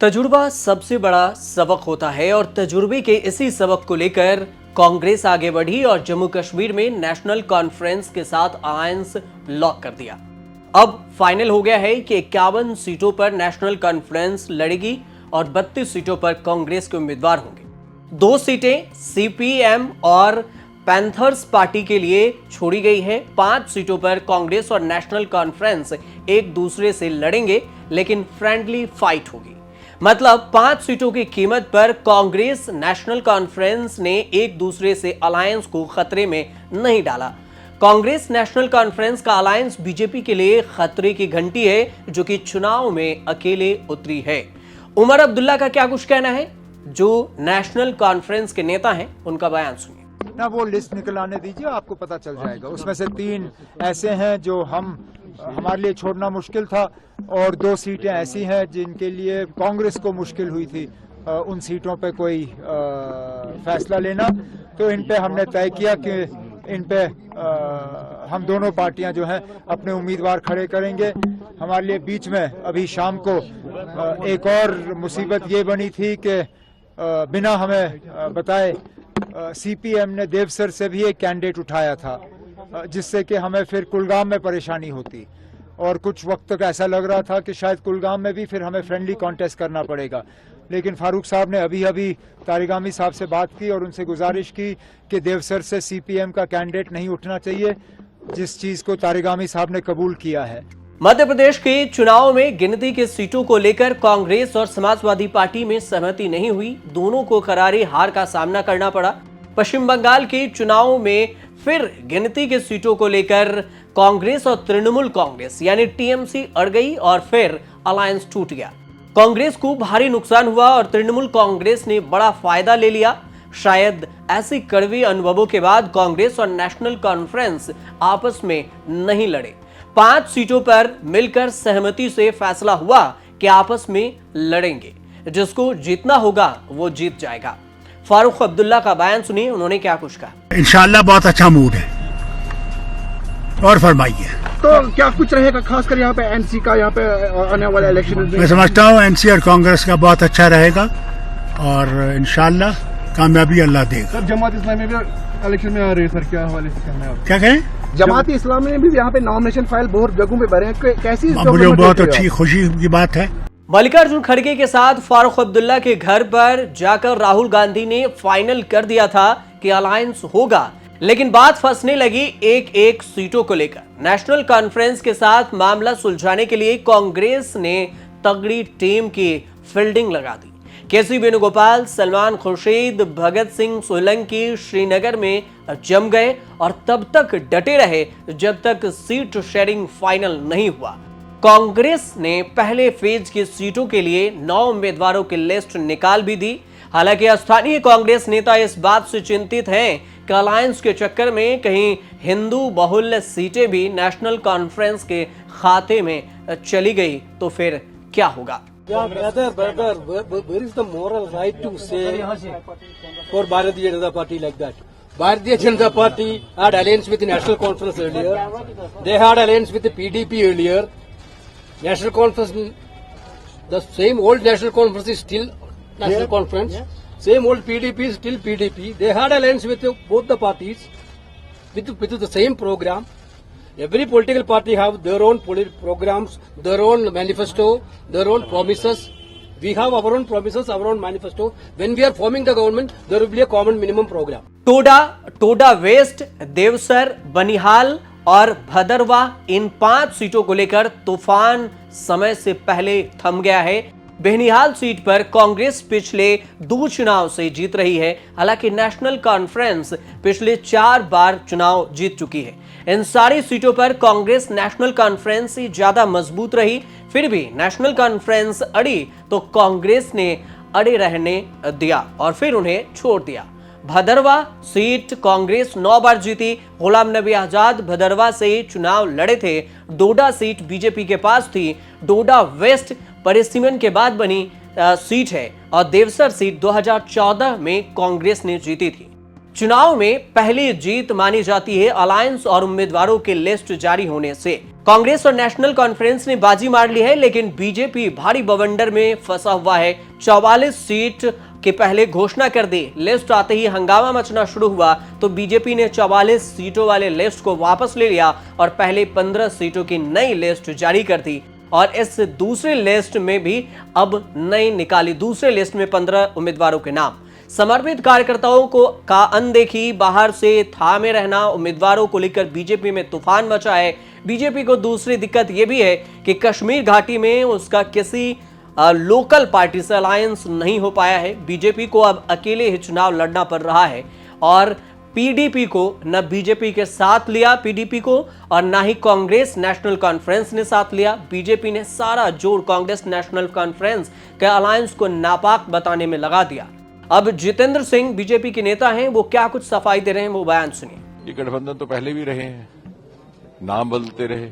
तजुर्बा सबसे बड़ा सबक होता है और तजुर्बे के इसी सबक को लेकर कांग्रेस आगे बढ़ी और जम्मू कश्मीर में नेशनल कॉन्फ्रेंस के साथ अलायंस लॉक कर दिया। अब फाइनल हो गया है कि 51 सीटों पर नेशनल कॉन्फ्रेंस लड़ेगी और 32 सीटों पर कांग्रेस के उम्मीदवार होंगे। 2 सीटें सीपीएम और पैंथर्स पार्टी के लिए छोड़ी गई है। 5 सीटों पर कांग्रेस और नेशनल कॉन्फ्रेंस एक दूसरे से लड़ेंगे, लेकिन फ्रेंडली फाइट होगी। मतलब 5 सीटों की कीमत पर कांग्रेस नेशनल कॉन्फ्रेंस ने एक दूसरे से अलायंस को खतरे में नहीं डाला। कांग्रेस नेशनल कॉन्फ्रेंस का अलायंस बीजेपी के लिए खतरे की घंटी है, जो कि चुनाव में अकेले उतरी है। उमर अब्दुल्ला का क्या कुछ कहना है, जो नेशनल कॉन्फ्रेंस के नेता हैं, उनका बयान सुनिए। ना वो लिस्ट निकल आने दीजिए, आपको पता चल जाएगा। उसमें से 3 ऐसे हैं जो हमारे लिए छोड़ना मुश्किल था और 2 सीटें ऐसी हैं जिनके लिए कांग्रेस को मुश्किल हुई थी उन सीटों पे कोई फैसला लेना। तो इन पे हमने तय किया कि इन पे हम दोनों पार्टियां जो हैं अपने उम्मीदवार खड़े करेंगे। हमारे लिए बीच में अभी शाम को एक और मुसीबत ये बनी थी कि बिना हमें बताए सीपीएम ने देवसर से भी एक कैंडिडेट उठाया था, जिससे कि हमें फिर कुलगाम में परेशानी होती और कुछ वक्त तक ऐसा लग रहा था कि शायद कुलगाम में भी फिर हमें फ्रेंडली कॉन्टेस्ट करना पड़ेगा। लेकिन फारूक साहब ने अभी तारिगामी साहब से बात की और उनसे गुजारिश की कि देवसर से सीपीएम का कैंडिडेट नहीं उठना चाहिए, जिस चीज को तारिगामी साहब ने कबूल किया है। मध्य प्रदेश के चुनाव में गिनती की सीटों को लेकर कांग्रेस और समाजवादी पार्टी में सहमति नहीं हुई। दोनों को करारी हार का सामना करना पड़ा। पश्चिम बंगाल के चुनाव में फिर गिनती की सीटों को लेकर कांग्रेस और तृणमूल कांग्रेस यानी टीएमसी अड़ गई और फिर अलायंस टूट गया। कांग्रेस को भारी नुकसान हुआ और तृणमूल कांग्रेस ने बड़ा फायदा ले लिया। शायद ऐसी कड़वी अनुभवों के बाद कांग्रेस और नेशनल कॉन्फ्रेंस आपस में नहीं लड़े। 5 सीटों पर मिलकर सहमति से फैसला हुआ कि आपस में लड़ेंगे, जिसको जीतना होगा वो जीत जाएगा। फारूक अब्दुल्ला का बयान सुनिए, उन्होंने क्या कुछ कहा। इंशाल्लाह बहुत अच्छा मूड है। और फरमाइए। तो क्या कुछ रहेगा खासकर यहाँ पे एनसी का, यहाँ पे आने वाले इलेक्शन में? मैं समझता हूँ एनसी और कांग्रेस का बहुत अच्छा रहेगा और इंशाल्लाह कामयाबी अल्लाह देगा। सर जमात इस्लामी भी इलेक्शन में आ रही है, सर क्या हवाले से कहना है? क्या कहें? जमात इस्लामी ने भी यहाँ पे नॉमिनेशन फाइल बहुत जगहों पे भरे हैं, कैसी? मुझे बहुत अच्छी खुशी की बात है। मल्लिकार्जुन खड़गे के साथ फारूक अब्दुल्ला के घर पर जाकर राहुल गांधी ने फाइनल कर दिया था कि अलायंस होगा, लेकिन बात फंसने लगी एक सीटों को लेकर। नेशनल कॉन्फ्रेंस के साथ मामला सुलझाने के लिए कांग्रेस ने तगड़ी टीम की फील्डिंग लगा दी। केसी वेणुगोपाल, सलमान खुर्शीद, भगत सिंह सोलंकी श्रीनगर में जम गए और तब तक डटे रहे जब तक सीट शेयरिंग फाइनल नहीं हुआ। कांग्रेस ने पहले फेज की सीटों के लिए 9 उम्मीदवारों की लिस्ट निकाल भी दी। हालांकि स्थानीय कांग्रेस नेता इस बात से चिंतित हैं कि अलायंस के चक्कर में कहीं हिंदू बहुल्य सीटें भी नेशनल कॉन्फ्रेंस के खाते में चली गई तो फिर क्या होगा। Brother, where is the moral right to say for Bharatiya Janata Party like that? Bharatiya Janata Party had alliance with the National Conference earlier. They had alliance with the PDP earlier. National Conference, the same old National Conference is still National Conference. Same old PDP is still PDP. They had alliance with both the parties with the same program. Every political party have their own programs, their own manifesto, their own promises. We have our own promises, our own manifesto. When we are forming the government, there will be a common minimum program. Doda west, Devsar, Banihal और भदरवा, इन 5 सीटों को लेकर तूफान समय से पहले थम गया है। बेनिहाल सीट पर कांग्रेस पिछले 2 चुनाव से जीत रही है। हालांकि नेशनल कॉन्फ्रेंस पिछले 4 बार चुनाव जीत चुकी है। इन सारी सीटों पर कांग्रेस नेशनल कॉन्फ्रेंस से ज्यादा मजबूत रही। फिर भी नेशनल कॉन्फ्रेंस अड़ी तो कांग्रेस ने अड़े रहने दिया और फिर उन्हें छोड़ दिया। भदरवा सीट कांग्रेस 9 बार जीती। गुलाम नबी आजाद भदरवा से चुनाव लड़े थे। डोडा सीट बीजेपी के पास थी। डोडा वेस्ट परिसीमन के बाद बनी सीट है और देवसर सीट 2014 में कांग्रेस ने जीती थी। चुनाव में पहली जीत मानी जाती है अलायंस और उम्मीदवारों की लिस्ट जारी होने से। कांग्रेस और नेशनल कॉन्फ्रेंस ने बाजी मार ली है, लेकिन बीजेपी भारी बवंडर में फंसा हुआ है। 44 सीट के पहले घोषणा कर दी, लिस्ट आते ही हंगामा मचना शुरू हुआ तो बीजेपी ने 44 सीटों वाले लिस्ट को वापस ले लिया और पहले 15 सीटों की नई लिस्ट जारी कर दी। और इस दूसरे लिस्ट में भी अब नई निकाली, दूसरे लिस्ट में 15 उम्मीदवारों के नाम। समर्पित कार्यकर्ताओं को का अनदेखी, बाहर से थामे रहना, उम्मीदवारों को लेकर बीजेपी में तूफान मचा है। बीजेपी को दूसरी दिक्कत यह भी है कि कश्मीर घाटी में उसका किसी लोकल पार्टी से अलायंस नहीं हो पाया है। बीजेपी को अब अकेले ही चुनाव लड़ना पड़ रहा है और पीडीपी को न बीजेपी के साथ लिया पीडीपी को, और ना ही कांग्रेस नेशनल कॉन्फ्रेंस ने साथ लिया। बीजेपी ने सारा जोर कांग्रेस नेशनल कॉन्फ्रेंस के अलायंस को नापाक बताने में लगा दिया। अब जितेंद्र सिंह बीजेपी के नेता हैं, वो क्या कुछ सफाई दे रहे हैं, वो बयान सुनिए। ये गठबंधन तो पहले भी रहे हैं, नाम बदलते रहे,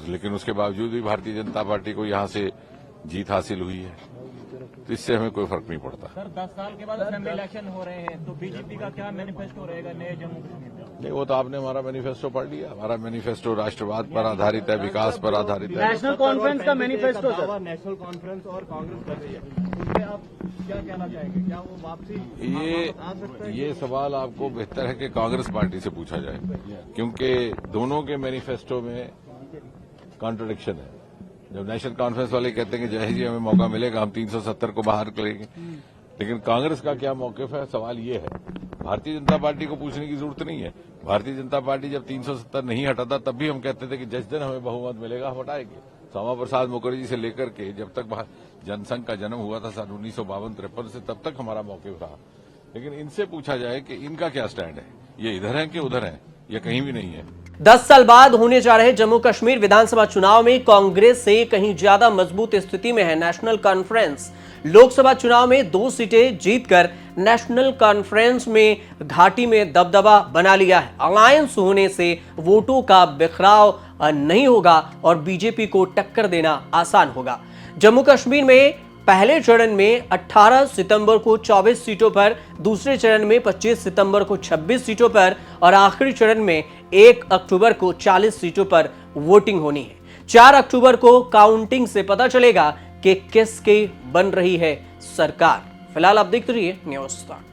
लेकिन उसके बावजूद भी भारतीय जनता पार्टी को यहां से जीत हासिल हुई है, तो इससे हमें कोई फर्क नहीं पड़ता। सर 10 साल के बाद असेंबली इलेक्शन हो रहे हैं, तो बीजेपी का क्या मैनिफेस्टो रहेगा नए जम्मू कश्मीर में? नहीं, वो तो आपने हमारा मैनिफेस्टो पढ़ लिया। हमारा मैनिफेस्टो राष्ट्रवाद पर आधारित है, विकास पर आधारित है। नेशनल कॉन्फ्रेंस का मैनिफेस्टो सर, नेशनल कॉन्फ्रेंस और कांग्रेस कर रही है, उसमें आप क्या कहना चाहेंगे? क्या वो वापसी ये सवाल आपको बेहतर है कि कांग्रेस पार्टी से पूछा जाए, क्योंकि दोनों के मैनिफेस्टो में कॉन्ट्रडिक्शन है। जब नेशनल कॉन्फ्रेंस वाले कहते हैं कि जय जी हमें मौका मिलेगा हम 370 को बाहर करेंगे, लेकिन कांग्रेस का क्या मौकिफ है, सवाल ये है। भारतीय जनता पार्टी को पूछने की जरूरत नहीं है। भारतीय जनता पार्टी जब 370 नहीं हटाता तब भी हम कहते थे कि जिस दिन हमें बहुमत मिलेगा हम हटाएंगे। श्यामा प्रसाद मुखर्जी से लेकर के जब तक जनसंघ का जन्म हुआ था सन 1952-53 से, तब तक हमारा मौकिफ रहा। लेकिन इनसे पूछा जाए कि इनका क्या स्टैंड है, ये इधर है कि उधर है, या कहीं भी नहीं है। 10 साल बाद होने जा रहे जम्मू कश्मीर विधानसभा चुनाव में कांग्रेस से कहीं ज्यादा मजबूत स्थिति में है नेशनल कॉन्फ्रेंस। लोकसभा चुनाव में 2 सीटें जीतकर नेशनल कॉन्फ्रेंस में घाटी में दबदबा बना लिया है। अलायंस होने से वोटों का बिखराव नहीं होगा और बीजेपी को टक्कर देना आसान होगा। जम्मू कश्मीर में पहले चरण में 18 सितंबर को 24 सीटों पर, दूसरे चरण में 25 सितंबर को 26 सीटों पर और आखिरी चरण में 1 अक्टूबर को 40 सीटों पर वोटिंग होनी है। 4 अक्टूबर को काउंटिंग से पता चलेगा कि किसकी बन रही है सरकार। फिलहाल आप देखते रहिए न्यूज़ स्टार।